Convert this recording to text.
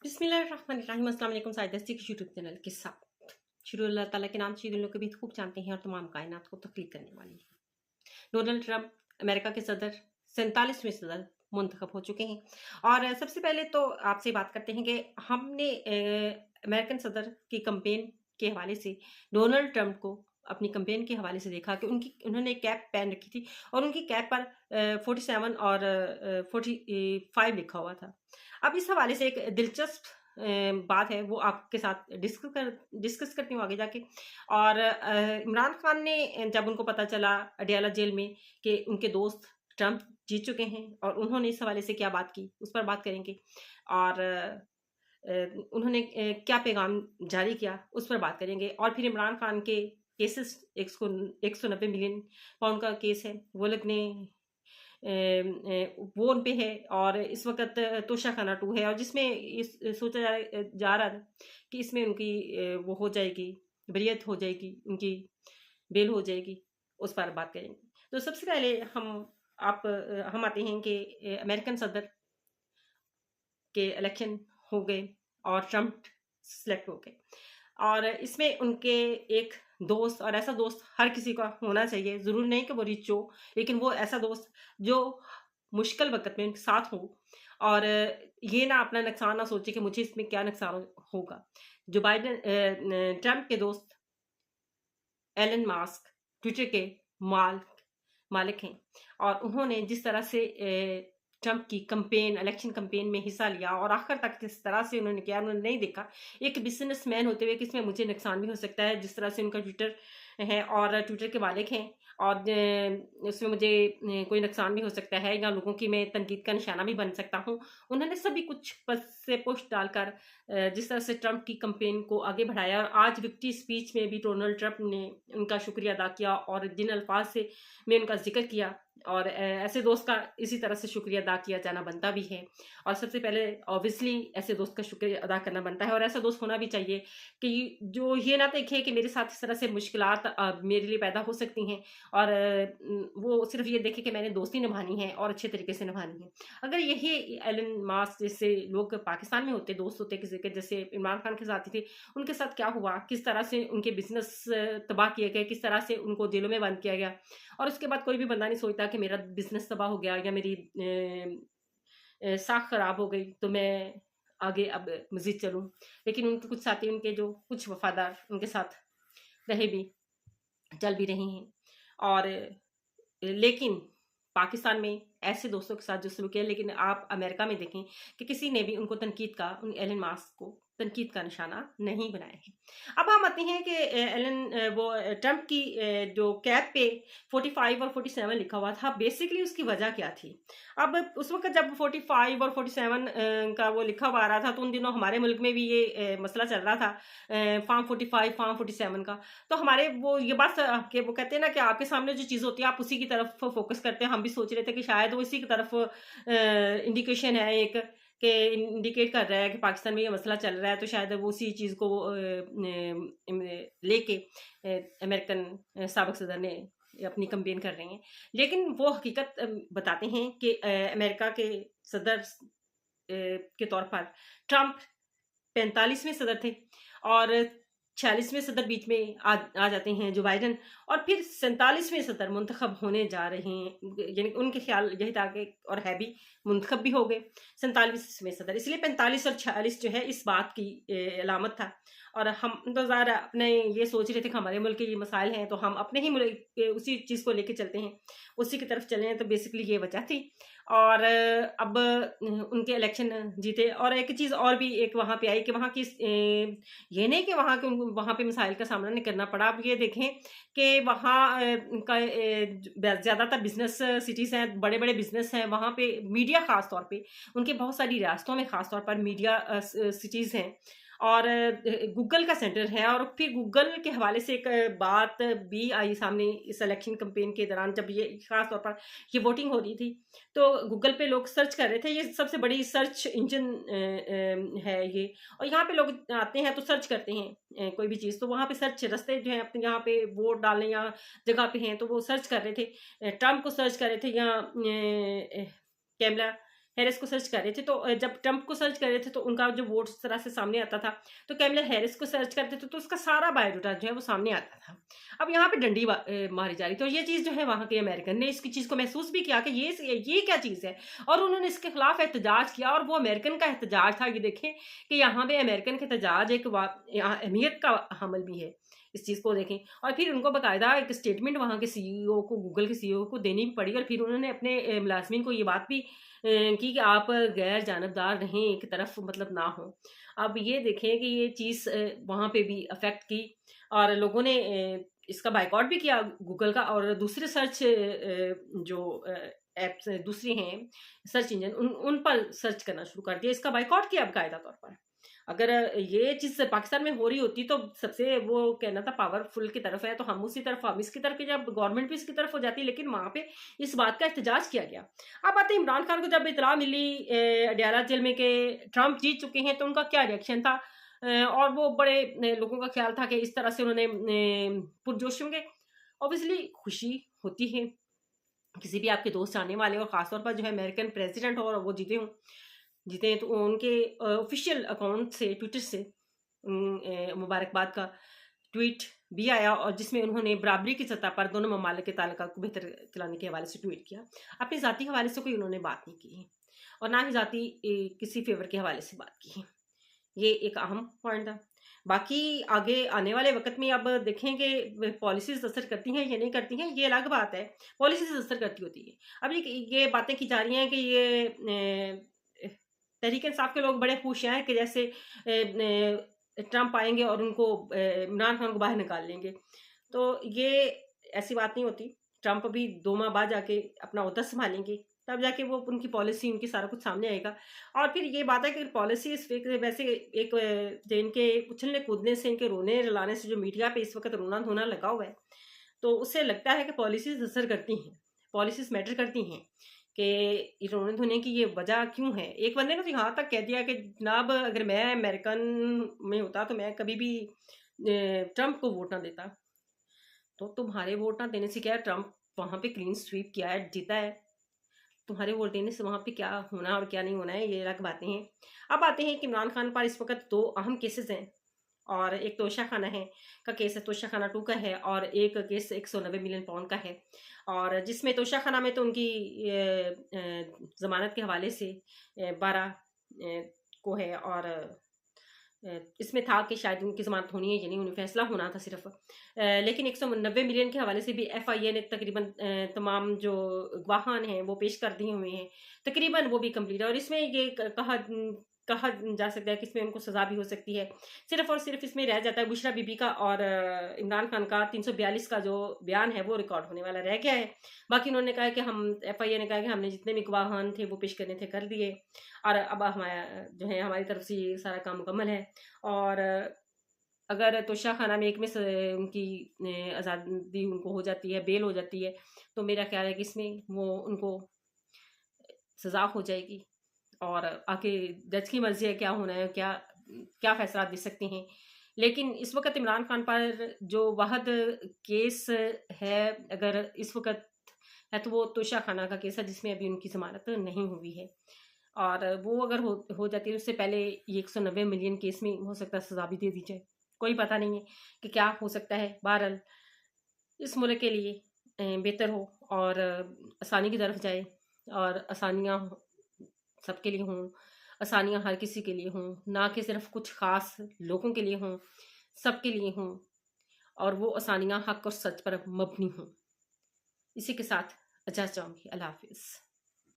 बिस्मिल्लाहिर्रहमानिर्रहीम। अस्सलाम वालेकुम। साइदस्ती के यूट्यूब चैनल के साथ शुरू अल्लाह ताला के नाम से जिन लोग कभी खूब जानते हैं और तमाम कायनात को तख्लीक करने वाली है। डोनाल्ड ट्रंप अमेरिका के सदर 47वें सदर मुंतखब हो चुके हैं। और सबसे पहले तो आपसे बात करते हैं कि हमने अमेरिकन सदर की कैंपेन के हवाले से डोनाल्ड ट्रंप को अपनी कैंपेन के हवाले से देखा कि उन्होंने कैप पहन रखी थी और उनकी कैप पर 47 और 45 लिखा हुआ था। अब इस हवाले से एक दिलचस्प बात है, वो आपके साथ डिस्कस करती हूँ आगे जाके। और इमरान खान ने जब उनको पता चला अडयाला जेल में कि उनके दोस्त ट्रंप जीत चुके हैं और उन्होंने इस हवाले से क्या बात की, उस पर बात करेंगे। और उन्होंने क्या पैगाम जारी किया, उस पर बात करेंगे। और फिर इमरान खान के केसेस 190 मिलियन पाउंड का केस है, वो लगने वो उन पे है। और इस वक्त तोशाखाना 2 है और जिसमें सोचा जा रहा था कि इसमें उनकी वो हो जाएगी, बरियत हो जाएगी, उनकी बेल हो जाएगी, उस पर बात करेंगे। तो सबसे पहले हम आते हैं कि अमेरिकन सदर के इलेक्शन हो गए और ट्रंप सेलेक्ट हो गए। और इसमें उनके एक दोस्त, और ऐसा दोस्त हर किसी का होना चाहिए, ज़रूरी नहीं कि वो रिच हो, लेकिन वो ऐसा दोस्त जो मुश्किल वक़्त में उनके साथ हो और ये ना अपना नुकसान ना सोचे कि मुझे इसमें क्या नुकसान होगा। जो ट्रंप के दोस्त एलन मस्क ट्विटर के मालिक हैं और उन्होंने जिस तरह से ट्रंप की इलेक्शन कैंपेन में हिस्सा लिया और आखिर तक जिस तरह से उन्होंने किया, उन्होंने नहीं देखा एक बिजनेसमैन होते हुए कि इसमें मुझे नुकसान भी हो सकता है। जिस तरह से उनका ट्विटर है और ट्विटर के मालिक हैं और उसमें मुझे कोई नुकसान भी हो सकता है या लोगों की मैं तनकीद का निशाना भी बन सकता हूँ। उन्होंने सभी कुछ से पोस्ट डालकर जिस तरह से ट्रंप की कैंपेन को आगे बढ़ाया। और आज विक्ट्री स्पीच में भी डोनाल्ड ट्रंप ने उनका शुक्रिया अदा किया और जिन अल्फाज से मैं उनका जिक्र किया, और ऐसे दोस्त का इसी तरह से शुक्रिया अदा किया जाना बनता भी है। और सबसे पहले ऑब्वियसली ऐसे दोस्त का शुक्रिया अदा करना बनता है और ऐसा दोस्त होना भी चाहिए कि जो ये ना देखे कि मेरे साथ इस तरह से मुश्किलात मेरे लिए पैदा हो सकती हैं और वो सिर्फ ये देखे कि मैंने दोस्ती निभानी है और अच्छे तरीके से निभानी है। अगर यही एलन मस्क जैसे लोग पाकिस्तान में होते, दोस्त होते किसी के, जैसे इमरान खान के साथी थे, उनके साथ क्या हुआ, किस तरह से उनके बिजनेस तबाह किए गए, किस तरह से उनको जेलों में बंद किया गया, और उसके बाद कोई भी बंदा नहीं सोचता कि मेरा बिजनेस तबाह हो गया या मेरी साख खराब हो गई तो मैं आगे अब मजीद चलूं। लेकिन उनके कुछ साथी, उनके जो कुछ वफादार उनके साथ रहे भी, चल भी रहे हैं। और लेकिन पाकिस्तान में ऐसे दोस्तों के साथ जो सलूक है, लेकिन आप अमेरिका में देखें कि किसी ने भी उनको उन एलन मस्क को तनकीद का निशाना नहीं बनाया है। अब हम आते हैं कि ट्रंप की जो कैप पे 45 और 47 लिखा हुआ था, बेसिकली उसकी वजह क्या थी। अब उस वक्त जब 45 और 47 का वो लिखा हुआ आ रहा था, तो उन दिनों हमारे मुल्क में भी ये मसला चल रहा था, फार्म 45 फार्म 47 का। तो हमारे वो ये बात कि वो कहते हैं ना कि आपके सामने जो चीज़ होती है आप उसी की तरफ फोकस करते हैं। हम भी सोच रहे थे कि शायद वो इसी की तरफ इंडिकेशन है एक, कि इंडिकेट कर रहा है कि पाकिस्तान में ये मसला चल रहा है, तो शायद वो उसी चीज़ को लेके अमेरिकन साबिक सदर ने अपनी कैंपेन कर रहे हैं। लेकिन वो हकीकत बताते हैं कि अमेरिका के सदर के तौर पर ट्रंप 45वें सदर थे और 46वें सदर बीच में आ जाते हैं जो बाइडन, और फिर 47वें सदर मुंतखब होने जा रहे हैं। यानी उनके ख्याल यही था कि, और है भी, मुंतखब भी हो गए 47वें सदर। इसलिए 45 और 46 जो है इस बात की अलामत था। और हम तो ज़्यादा अपने ये सोच रहे थे कि हमारे मुल्क के ये मसाइल हैं तो हम अपने ही मुल्क के उसी चीज़ को लेके चलते हैं, उसी की तरफ चलें। तो बेसिकली ये वजह थी। और अब उनके इलेक्शन जीते। और एक चीज़ और भी एक वहाँ पे आई कि वहाँ की ये नहीं कि वहाँ पे मसाइल का सामना नहीं करना पड़ा। आप ये देखें कि वहाँ का ज़्यादातर बिजनेस सिटीज़ हैं, बड़े बड़े बिजनेस हैं वहाँ पे। मीडिया ख़ास तौर पे उनके बहुत सारी रियासतों में ख़ास तौर पर मीडिया सिटीज़ हैं और गूगल का सेंटर है। और फिर गूगल के हवाले से एक बात भी आई सामने इस इलेक्शन कैंपेन के दौरान, जब ये ख़ास तौर पर ये वोटिंग हो रही थी, तो गूगल पे लोग सर्च कर रहे थे। ये सबसे बड़ी सर्च इंजन है ये, और यहाँ पे लोग आते हैं तो सर्च करते हैं कोई भी चीज़। तो वहाँ पे सर्च रस्ते जो हैं अपने यहाँ पे वोट डालने या जगह पे हैं, तो वो सर्च कर रहे थे, ट्रंप को सर्च कर रहे थे, या कैमला हैरिस को सर्च कर रहे थे, तो जब ट्रंप को सर्च कर रहे थे तो उनका जो वोट इस तरह से सामने आता था, तो कैमला हैरिस को सर्च करते थे तो उसका सारा बायोडाटा जो है वो सामने आता था। अब यहाँ पे डंडी मारी जा रही, तो ये चीज़ जो है वहाँ के अमेरिकन ने इसकी चीज़ को महसूस भी किया कि ये क्या चीज़ है, और उन्होंने इसके खिलाफ एहतजाज किया, और वो अमेरिकन का एहतजाज था। ये देखें कि यहाँ पे अमेरिकन का एहतजाज एक अहमियत का हमल भी है, इस चीज़ को देखें। और फिर उनको बाकायदा एक स्टेटमेंट वहाँ के सीईओ को, गूगल के सीईओ को देनी भी पड़ी, और फिर उन्होंने अपने मुलाजमीन को ये बात भी की कि आप गैर जानबदार रहें, एक तरफ मतलब ना हो। अब ये देखें कि ये चीज़ वहाँ पे भी अफेक्ट की, और लोगों ने इसका बायकॉट भी किया गूगल का, और दूसरे सर्च जो एप्स दूसरी हैं सर्च इंजन, उन पर सर्च करना शुरू कर दिया, इसका बायकॉट किया बाकायदा तौर पर। अगर ये चीज़ पाकिस्तान में हो रही होती तो सबसे वो कहना था पावरफुल की तरफ है, तो हम उसी तरफ, हम इसकी तरफ, जब गवर्नमेंट भी इसकी तरफ हो जाती, लेकिन वहाँ पे इस बात का एहतजाज किया गया। अब आते हैं इमरान खान को, जब इतला मिली अडयाला जेल में कि ट्रंप जीत चुके हैं, तो उनका क्या रिएक्शन था, और वो बड़े लोगों का ख्याल था कि इस तरह से उन्होंने पुरजोश होंगे। ऑब्वियसली खुशी होती है किसी भी आपके दोस्त आने वाले, और ख़ासतौर पर जो है अमेरिकन प्रेसिडेंट हो और वो जीते हैं, तो उनके ऑफिशियल अकाउंट से, ट्विटर से मुबारकबाद का ट्वीट भी आया, और जिसमें उन्होंने बराबरी की सतह पर दोनों ममालिक के ताल्लुकात को बेहतर चलाने के हवाले से ट्वीट किया। अपने ज़ाती हवाले से कोई उन्होंने बात नहीं की है, और ना ही ज़ाती किसी फेवर के हवाले से बात की है। ये एक अहम पॉइंट था। बाकी आगे आने वाले वक़्त में अब देखेंगे पॉलिसीज़ असर करती हैं या नहीं करती हैं, ये अलग बात है। पॉलिसीज़ असर करती होती है। अब ये बातें की जा रही हैं कि ये तहरीक इंसाफ के लोग बड़े खुश हैं कि जैसे ट्रंप आएँगे और उनको इमरान खान को बाहर निकाल लेंगे। तो ये ऐसी बात नहीं होती। ट्रंप अभी 2 माह बाद जाके अपना ओहदा सँभालेंगे, तब जाके वो उनकी पॉलिसी, उनकी सारा कुछ सामने आएगा। और फिर ये बात है कि पॉलिसी वैसे एक जो इनके उछलने-कूदने से, इनके रोने-रुलाने से जो मीडिया पे इस वक़्त रोना-धोना लगा हुआ है, तो उससे लगता है कि पॉलिसीज़ असर करती हैं, पॉलिसीज़ मैटर करती हैं, कि रोने-धोने की ये वजह क्यों है। एक बंदे ने तो यहाँ तक कह दिया कि जनाब अगर मैं अमेरिकन में होता तो मैं कभी भी ट्रंप को वोट ना देता। तो तुम्हारे वोट ना देने से क्या है, ट्रंप वहाँ पे क्लीन स्वीप किया है, जीता है। तुम्हारे वोट देने से वहाँ पे क्या होना और क्या नहीं होना है, ये अलग बातें हैं। अब आते हैं कि इमरान खान पर इस वक़्त 2 अहम केसेज़ हैं, और एक तोशाखाना है का केस है, तोशाखाना 2 का है, और एक केस 190 मिलियन पाउंड का है। और जिसमें तोशाखाना में तो उनकी ज़मानत के हवाले से 12 को है, और इसमें था कि शायद उनकी ज़मानत होनी है, यानी उन्हें फ़ैसला होना था सिर्फ़। लेकिन 190 मिलियन के हवाले से भी एफआईए ने तकरीबन तमाम जो गवाहान हैं वो पेश कर दिए हुए हैं। तकरीबन वो भी कंप्लीट है, और इसमें ये कहा जा सकता है कि इसमें उनको सज़ा भी हो सकती है। सिर्फ़ और सिर्फ़ इसमें रह जाता है बुशरा बीबी का और इमरान खान का 342 का जो बयान है वो रिकॉर्ड होने वाला रह गया है। बाकी उन्होंने कहा कि हम, एफआईए ने कहा कि हमने जितने भी गवाहान थे वो पेश करने थे, कर दिए, और अब हमारा जो है हमारी तरफ से ये सारा काम मुकम्मल है। और अगर तोशाखाना में एक में उनकी आज़ादी उनको हो जाती है, बेल हो जाती है, तो मेरा ख्याल है कि इसमें वो उनको सज़ा हो जाएगी, और आगे जज की मर्ज़ी है क्या होना है, क्या क्या फ़ैसला दे सकते हैं। लेकिन इस वक़्त इमरान खान पर जो वाहद केस है, अगर इस वक़्त है, तो वो तोशाखाना का केस है, जिसमें अभी उनकी ज़मानत नहीं हुई है। और वो अगर हो जाती है, उससे पहले ये 190 मिलियन केस में हो सकता है सज़ा भी दे दी जाए। कोई पता नहीं है कि क्या हो सकता है। बहरहाल इस मुल्क के लिए बेहतर हो, और आसानी की तरफ जाए, और आसानियाँ सबके लिए हों, आसानियाँ हर किसी के लिए हों, ना कि सिर्फ़ कुछ ख़ास लोगों के लिए हों, सबके लिए हों, और वो आसानियाँ हक़ और सच पर मबनी हों। इसी के साथ इजाज़त चाहूँगी। अल्लाह हाफ़िज़।